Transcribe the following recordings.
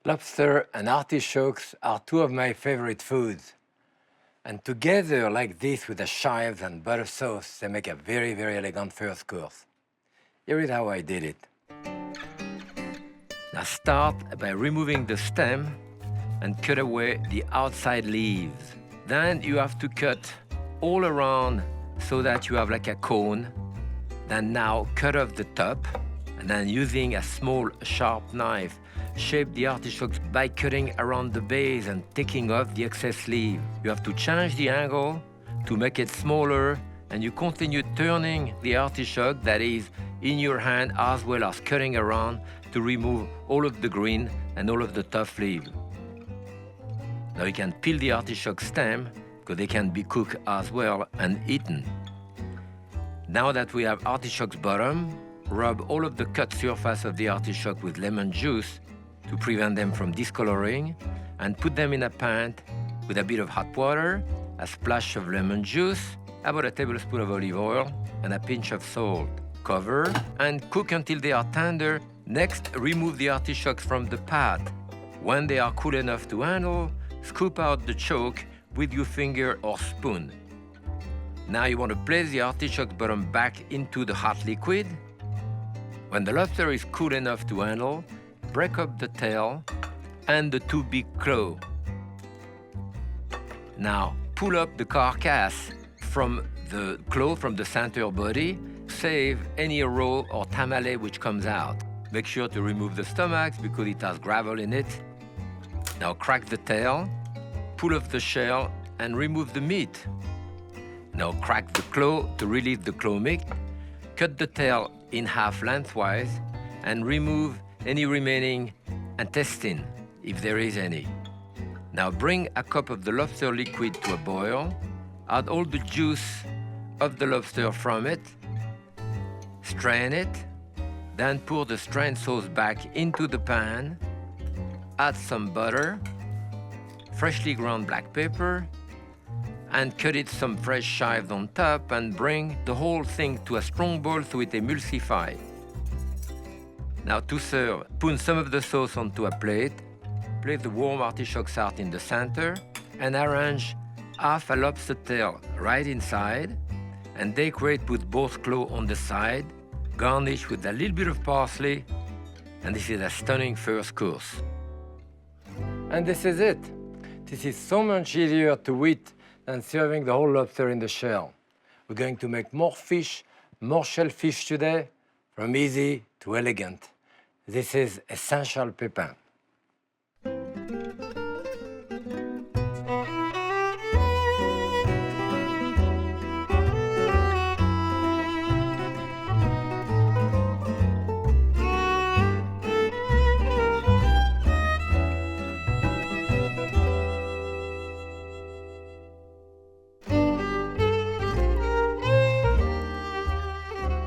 Lobster and artichokes are two of my favorite foods. And together like this with the chives and butter sauce, they make a very, very elegant first course. Here is how I did it. Now start by removing the stem and cut away the outside leaves. Then you have to cut all around so that you have like a cone. Then now cut off the top, and then using a small sharp knife, shape the artichokes by cutting around the base and taking off the excess leaf. You have to change the angle to make it smaller, and you continue turning the artichoke that is in your hand as well as cutting around to remove all of the green and all of the tough leaf. Now you can peel the artichoke stem because they can be cooked as well and eaten. Now that we have artichoke's bottom, rub all of the cut surface of the artichoke with lemon juice to prevent them from discoloring, and put them in a pan with a bit of hot water, a splash of lemon juice, about a tablespoon of olive oil, and a pinch of salt. Cover and cook until they are tender. Next, remove the artichokes from the pot. When they are cool enough to handle, scoop out the choke with your finger or spoon. Now you want to place the artichoke's bottom back into the hot liquid. When the lobster is cool enough to handle, break up the tail and the two big claws. Now pull up the carcass from the claw, from the center body. Save any roe or tamale which comes out. Make sure to remove the stomachs because it has gravel in it. Now crack the tail, pull off the shell and remove the meat. Now crack the claw to release the claw meat. Cut the tail in half lengthwise and remove any remaining intestine, if there is any. Now bring a cup of the lobster liquid to a boil. Add all the juice of the lobster from it. Strain it. Then pour the strained sauce back into the pan. Add some butter, freshly ground black pepper, and cut it some fresh chives on top and bring the whole thing to a strong boil so it emulsifies. Now to serve, put some of the sauce onto a plate, place the warm artichoke heart in the center, and arrange half a lobster tail right inside, and decorate with both claws on the side, garnish with a little bit of parsley, and this is a stunning first course. And this is it. This is so much easier to eat than serving the whole lobster in the shell. We're going to make more fish, more shellfish today, from easy to elegant. This is essential Pépin.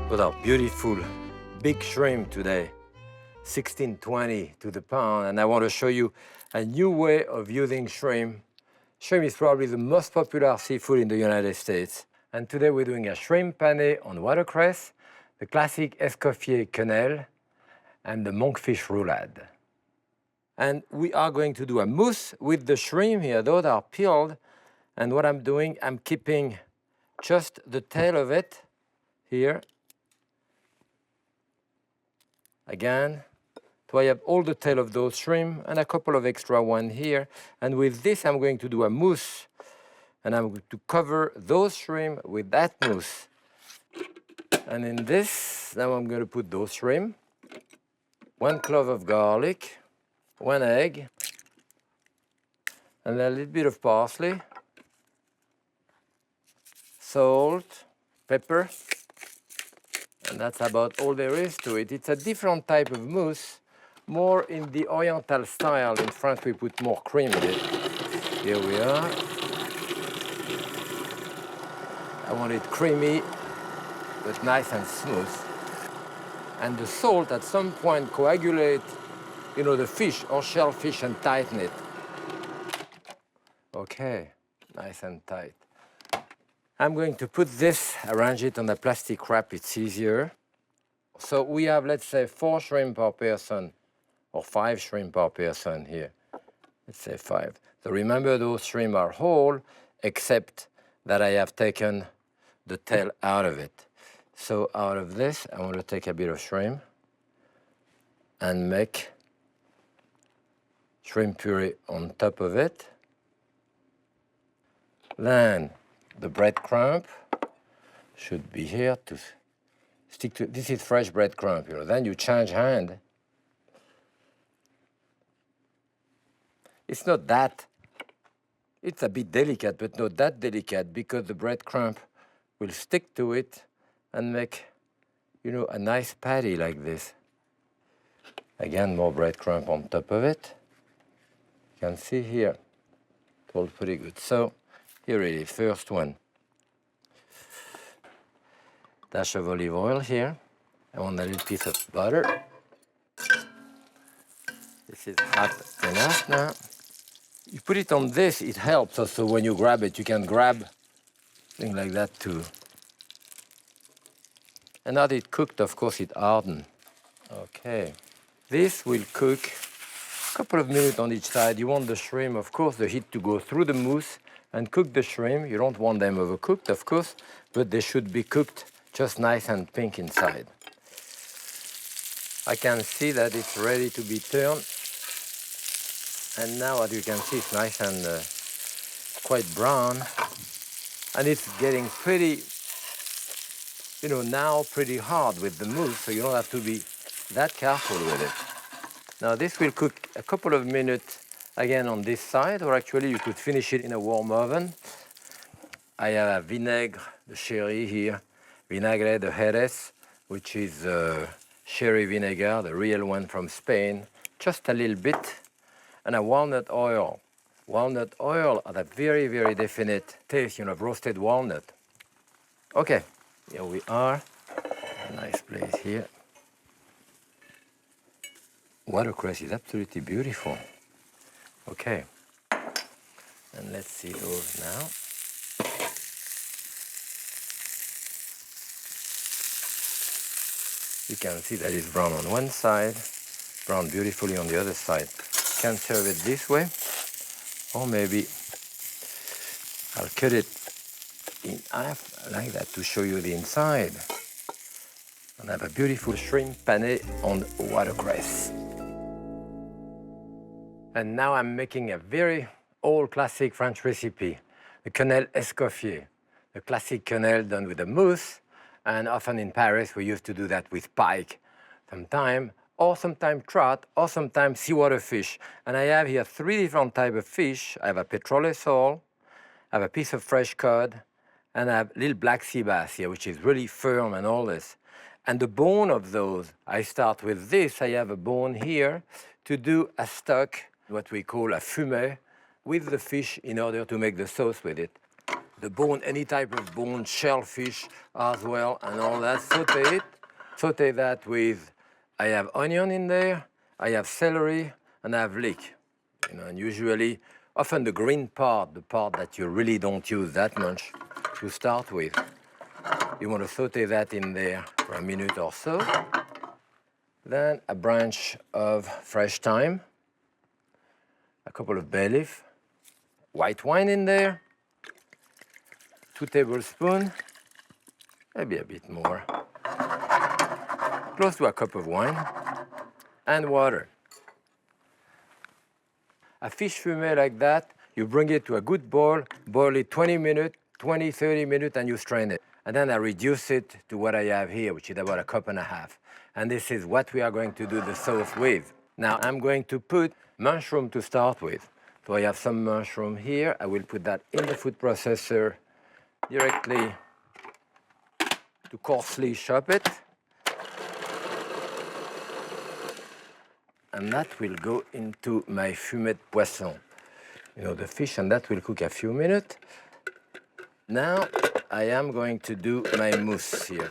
Those are beautiful big shrimp today, 16.20 to the pound, and I want to show you a new way of using shrimp. Shrimp is probably the most popular seafood in the United States, and today we're doing a shrimp pane on watercress, the classic Escoffier Quenelles, and the Monkfish Roulade. And we are going to do a mousse with the shrimp here. Those are peeled, and what I'm doing, I'm keeping just the tail of it here. Again, so I have all the tail of those shrimp and a couple of extra ones here. And with this, I'm going to do a mousse. And I'm going to cover those shrimp with that mousse. And in this, now I'm going to put those shrimp, 1 clove of garlic, 1 egg, and a little bit of parsley, salt, pepper, and that's about all there is to it. It's a different type of mousse, more in the Oriental style. In France, we put more cream in it. Here we are. I want it creamy, but nice and smooth. And the salt at some point coagulate, the fish or shellfish and tighten it. Okay, nice and tight. I'm going to put this, arrange it on a plastic wrap, it's easier. So we have, let's say, 4 shrimp per person or 5 shrimp per person here. Let's say 5. So remember, those shrimp are whole, except that I have taken the tail out of it. So out of this, I want to take a bit of shrimp and make shrimp puree on top of it. Then the breadcrumb should be here to stick to. This is fresh breadcrumb, you know. Then you change hand. It's not that. It's a bit delicate, but not that delicate, because the breadcrumb will stick to it and make, you know, a nice patty like this. Again, more breadcrumb on top of it. You can see here, it's all pretty good. So here it is, first one. Dash of olive oil here. I want a little piece of butter. This is hot enough now. You put it on this, it helps also when you grab it. You can grab things like that too. And now that it cooked, of course, it hardened. Okay. This will cook a couple of minutes on each side. You want the shrimp, of course, the heat to go through the mousse and cook the shrimp. You don't want them overcooked, of course, but they should be cooked just nice and pink inside. I can see that it's ready to be turned. And now, as you can see, it's nice and quite brown. And it's getting pretty, you know, now pretty hard with the mousse, so you don't have to be that careful with it. Now, this will cook a couple of minutes again on this side, or actually you could finish it in a warm oven. I have a vinaigre de sherry here, vinagre de Jerez, which is sherry vinegar, the real one from Spain, just a little bit, and a walnut oil. Walnut oil has a very, very definite taste, you know, of roasted walnut. Okay, here we are. A nice place here. Watercress is absolutely beautiful. Okay, and let's see those now. You can see that it's brown on one side, brown beautifully on the other side. You can serve it this way, or maybe I'll cut it in half like that to show you the inside. And I have a beautiful shrimp pane on watercress. And now I'm making a very old classic French recipe, the Pane and Escoffier, the classic quenelle done with a mousse. And often in Paris, we used to do that with pike sometime, or sometimes trout, or sometimes seawater fish. And I have here 3 different types of fish. I have a petrole sole, I have a piece of fresh cod, and I have little black sea bass here, which is really firm and all this. And the bone of those, I start with this. I have a bone here to do a stock, what we call a fumée, with the fish in order to make the sauce with it. The bone, any type of bone, shellfish as well, and all that. Saute it. Saute that with, I have onion in there, I have celery, and I have leek. You know, and usually, often the green part, the part that you really don't use that much, to start with. You want to saute that in there for a minute or so. Then a branch of fresh thyme, a couple of bay leaf, white wine in there, 2 tablespoons, maybe a bit more, close to a cup of wine, and water. A fish fumée like that, you bring it to a good boil, boil it 20 minutes, 20, 30 minutes, and you strain it. And then I reduce it to what I have here, which is about a cup and a half. And this is what we are going to do the sauce with. Now I'm going to put mushroom to start with. So I have some mushroom here. I will put that in the food processor directly to coarsely chop it. And that will go into my fumée de poisson. You know, the fish, and that will cook a few minutes. Now I am going to do my mousse here.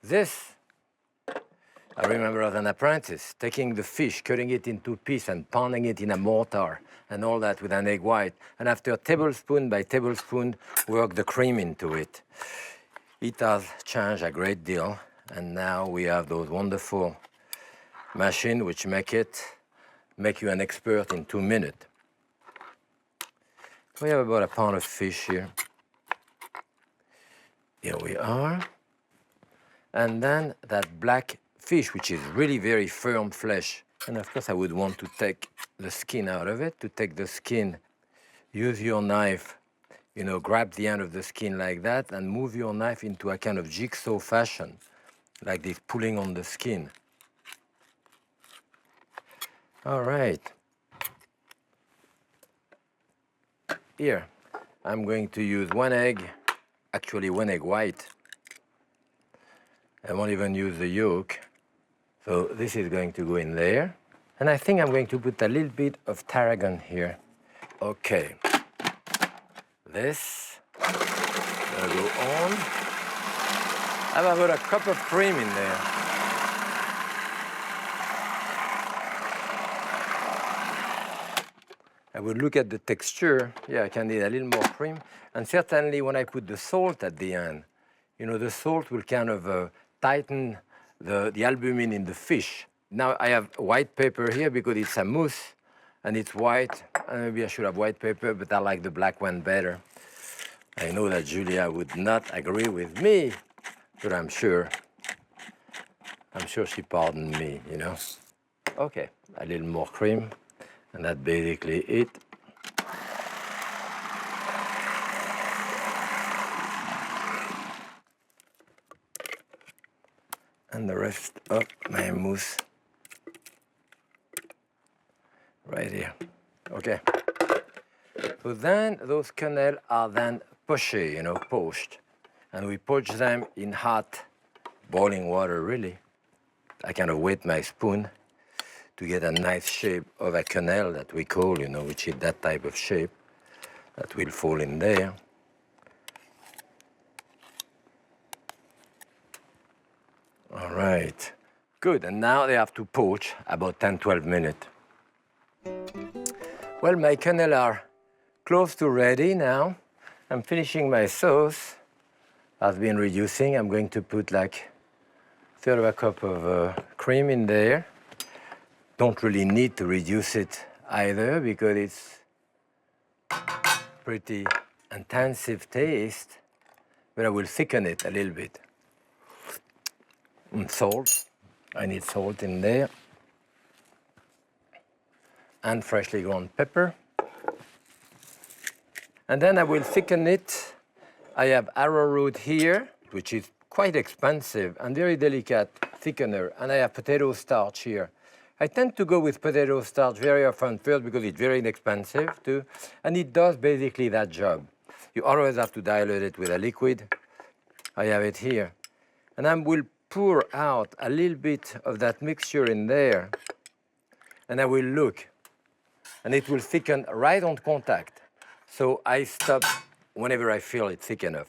This, I remember as an apprentice, taking the fish, cutting it into pieces and pounding it in a mortar and all that with an egg white. And after tablespoon by tablespoon, work the cream into it. It has changed a great deal. And now we have those wonderful machine which make you an expert in 2 minutes. We have about a pound of fish here. Here we are. And then that black fish, which is really very firm flesh. And of course, I would want to take the skin out of it. To take the skin, use your knife, you know, grab the end of the skin like that and move your knife into a kind of jigsaw fashion, like this, pulling on the skin. All right. Here, I'm going to use 1 egg, actually 1 egg white. I won't even use the yolk. So this is going to go in there. And I think I'm going to put a little bit of tarragon here. Okay. This will go on. I have about a cup of cream in there. I would look at the texture. Yeah, I can need a little more cream. And certainly when I put the salt at the end, you know, the salt will kind of tighten the albumin in the fish. Now I have white pepper here because it's a mousse and it's white. And maybe I should have white pepper, but I like the black one better. I know that Julia would not agree with me, but I'm sure she pardoned me, you know. Okay, a little more cream, and that's basically it. And the rest of my mousse right here. Okay. So then those quenelles are then poché, you know, poached. And we poach them in hot boiling water, really. I kind of wet my spoon to get a nice shape of a quenelle that we call, you know, which is that type of shape that will fall in there. All right, good. And now they have to poach about 10-12 minutes. Well, my quenelles are close to ready now. I'm finishing my sauce. I've been reducing. I'm going to put like 1/3 of a cup of cream in there. Don't really need to reduce it either because it's pretty intensive taste, but I will thicken it a little bit. And salt. I need salt in there. And freshly ground pepper. And then I will thicken it. I have arrowroot here, which is quite expensive and very delicate thickener. And I have potato starch here. I tend to go with potato starch very often first because it's very inexpensive too. And it does basically that job. You always have to dilute it with a liquid. I have it here. And I will pour out a little bit of that mixture in there. And I will look. And it will thicken right on contact. So I stop whenever I feel it thick enough.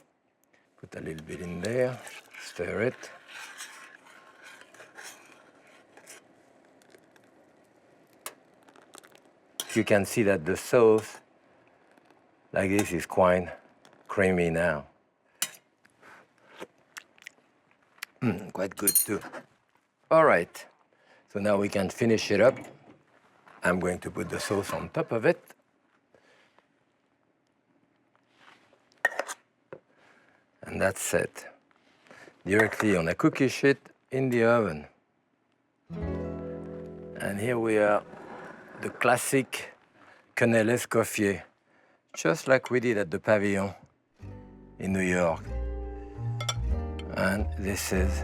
Put a little bit in there, stir it. You can see that the sauce, like this, is quite creamy now. Quite good too. All right, so now we can finish it up. I'm going to put the sauce on top of it. And that's it. Directly on a cookie sheet in the oven. And here we are, the classic Pane and Escoffier, just like we did at the Pavillon in New York. And this is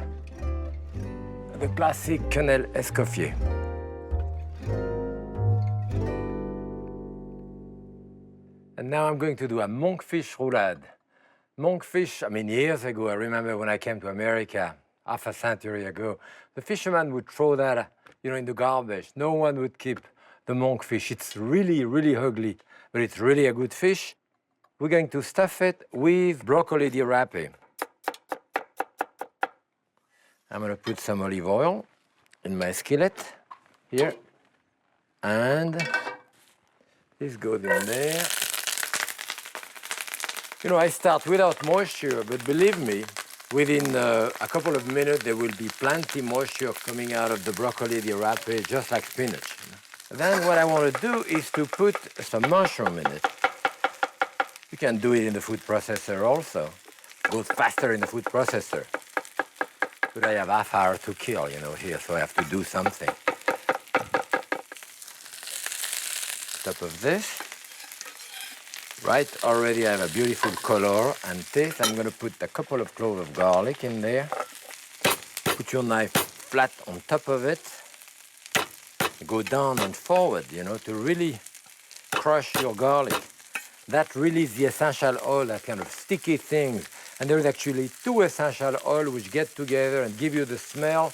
the classic Pane and Escoffier. And now I'm going to do a Monkfish Roulade. Monkfish, I mean, years ago, I remember when I came to America, half a century ago, the fishermen would throw that, you know, in the garbage. No one would keep the monkfish. It's really, really ugly, but it's really a good fish. We're going to stuff it with broccoli di rape. I'm going to put some olive oil in my skillet here. And this goes in there. You know, I start without moisture, but believe me, Within a couple of minutes, there will be plenty moisture coming out of the broccoli, the rabe, just like spinach. Then what I want to do is to put some mushroom in it. You can do it in the food processor also. Goes faster in the food processor. But I have half hour to kill, here, so I have to do something. Top of this. Right, already I have a beautiful color and taste. I'm going to put a couple of cloves of garlic in there. Put your knife flat on top of it. Go down and forward, to really crush your garlic. That releases the essential oil, that kind of sticky thing. And there is actually two essential oils which get together and give you the smell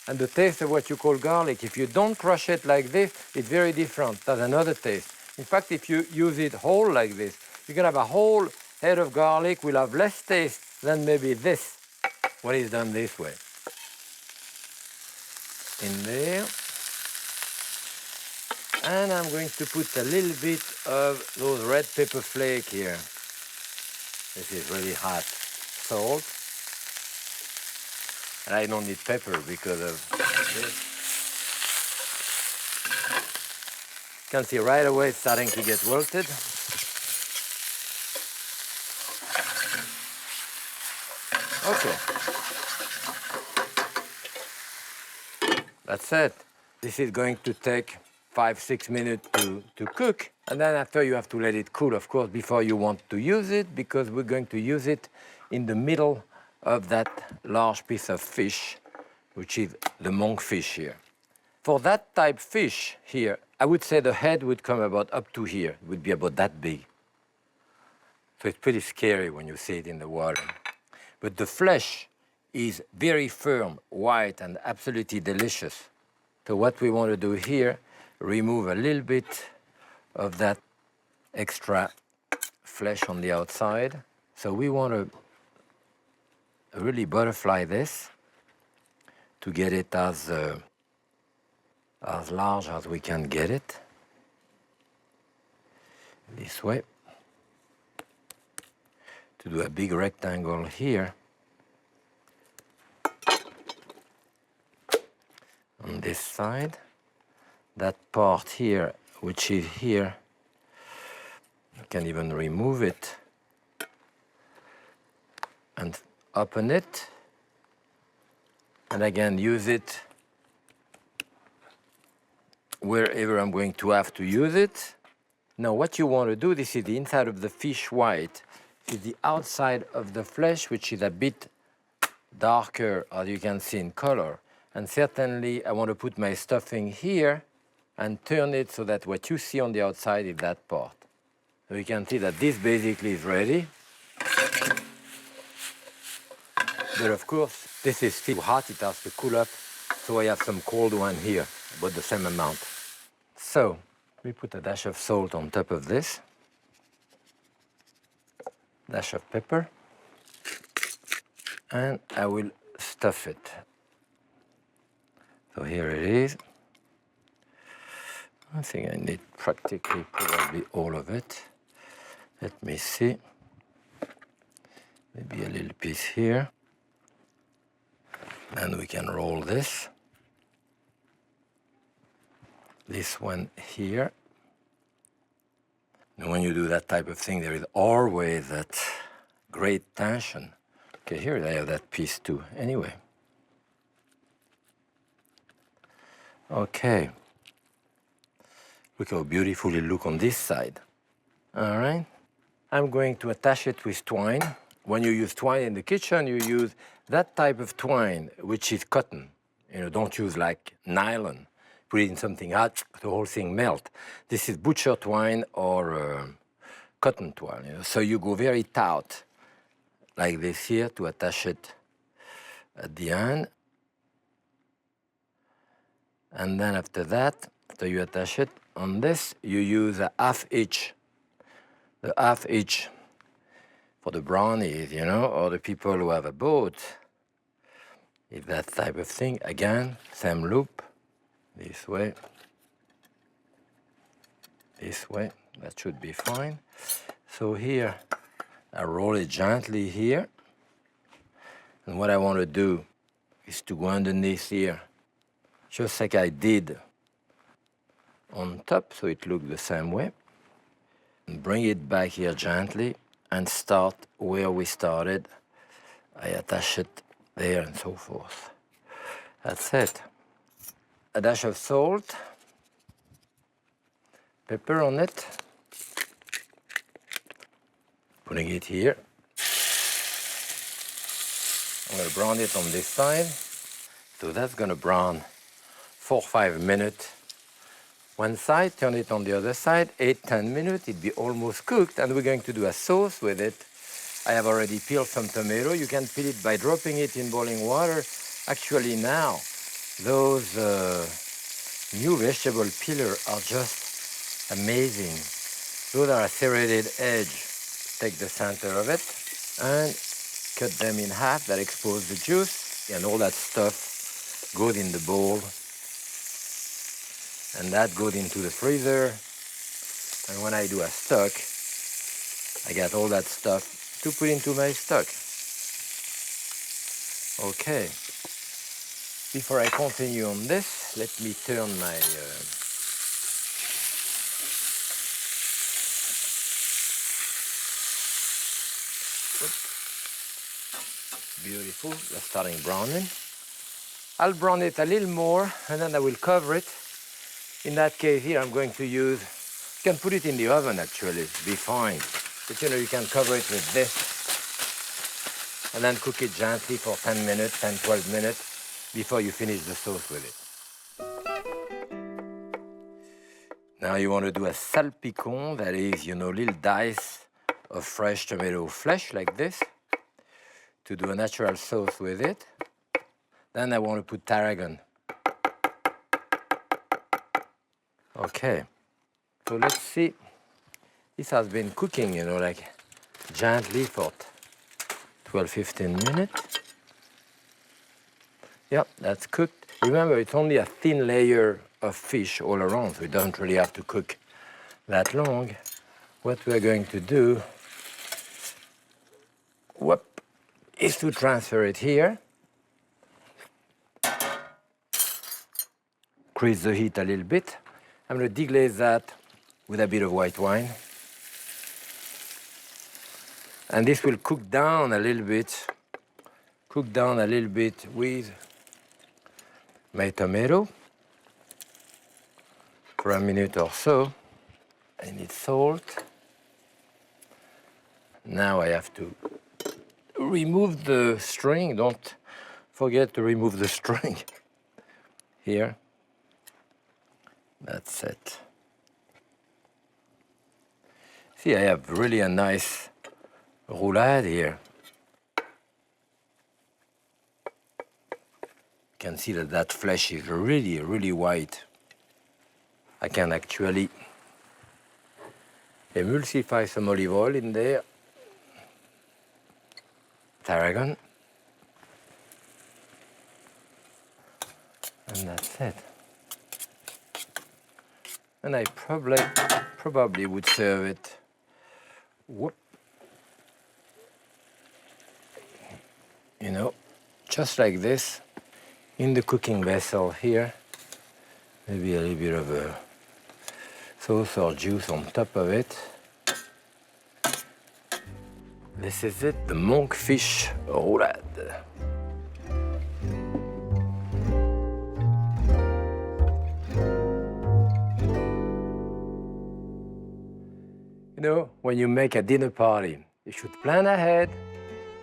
and the taste of what you call garlic. If you don't crush it like this, it's very different. That's another taste. In fact, if you use it whole like this, you can have a whole head of garlic, will have less taste than maybe this, when it's done this way. In there. And I'm going to put a little bit of those red pepper flake here. This is really hot. Salt. And I don't need pepper because of this. You can see right away it's starting to get wilted. Okay. That's it. This is going to take 5-6 minutes to cook. And then after you have to let it cool, of course, before you want to use it, because we're going to use it in the middle of that large piece of fish, which is the monkfish here. For that type fish here, I would say the head would come about up to here. It would be about that big. So it's pretty scary when you see it in the water. But the flesh is very firm, white, and absolutely delicious. So what we want to do here, remove a little bit of that extra flesh on the outside. So we want to really butterfly this to get it as large as we can get it. This way. To do a big rectangle here. On this side. That part here, which is here, you can even remove it and open it, and again use it wherever I'm going to have to use it. Now what you want to do, this is the inside of the fish white, is the outside of the flesh, which is a bit darker, as you can see in color. And certainly I want to put my stuffing here and turn it so that what you see on the outside is that part. So you can see that this basically is ready. But of course, this is still hot, it has to cool up, so I have some cold one here, about the same amount. So, we put a dash of salt on top of this, dash of pepper, and I will stuff it. So here it is. I think I need practically probably all of it. Let me see. Maybe a little piece here. And we can roll this. This one here. And when you do that type of thing, there is always that great tension. Okay, here I have that piece too. Anyway. Okay. Look how beautiful it looks on this side. All right. I'm going to attach it with twine. When you use twine in the kitchen, you use that type of twine, which is cotton. Don't use like nylon. Put it in something hot, the whole thing melt. This is butcher twine or cotton twine. So you go very taut, like this here, to attach it at the end. And then after that, after you attach it on this, you use a half inch. The half inch for the brownies, or the people who have a boat. If that type of thing, again, same loop, this way, that should be fine. So here, I roll it gently here, And what I want to do is to go underneath here, just like I did on top, so it looked the same way. And bring it back here gently and start where we started. I attach it there and so forth. That's it. A dash of salt, pepper on it, putting it here. I'm going to brown it on this side. So that's going to brown 4 or 5 minutes. One side, turn it on the other side, 8-10 minutes, it'll be almost cooked, and we're going to do a sauce with it. I have already peeled some tomato. You can peel it by dropping it in boiling water. Actually now, those new vegetable peelers are just amazing. Those are a serrated edge. Take the center of it and cut them in half. That exposes the juice, and all that stuff goes in the bowl. And that goes into the freezer. And when I do a stock, I got all that stuff to put into my stock. Okay. Before I continue on this, let me turn my beautiful, just starting browning. I'll brown it a little more, and then I will cover it. In that case here, I'm going to use, you can put it in the oven actually, be fine. But you know, you can cover it with this, and then cook it gently for 10 minutes, 10, 12 minutes, before you finish the sauce with it. Now you want to do a salpicon, that is, you know, little dice of fresh tomato flesh like this, to do a natural sauce with it. Then I want to put tarragon. Okay, so let's see. This has been cooking, you know, like gently for 12-15 minutes. Yep, that's cooked. Remember, it's only a thin layer of fish all around, so it doesn't really have to cook that long. What we're going to do, is to transfer it here. Increase the heat a little bit. I'm going to deglaze that with a bit of white wine. And this will cook down a little bit with my tomato for a minute or so. I need salt. Now I have to remove the string. Don't forget to remove the string here. That's it. See, I have really a nice roulade here. You can see that that flesh is really, really white. I can actually emulsify some olive oil in there. Tarragon. And that's it. And I probably would serve it, you know, just like this, in the cooking vessel here. Maybe a little bit of a sauce or juice on top of it. This is it, the Monkfish Roulade. You know, when you make a dinner party, you should plan ahead,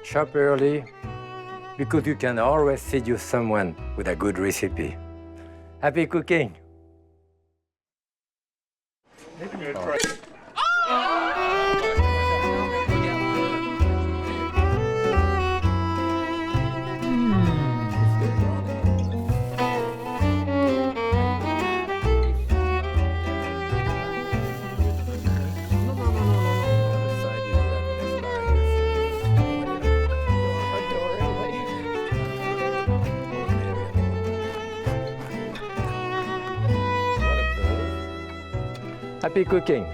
shop early, because you can always seduce someone with a good recipe. Happy cooking! Happy cooking!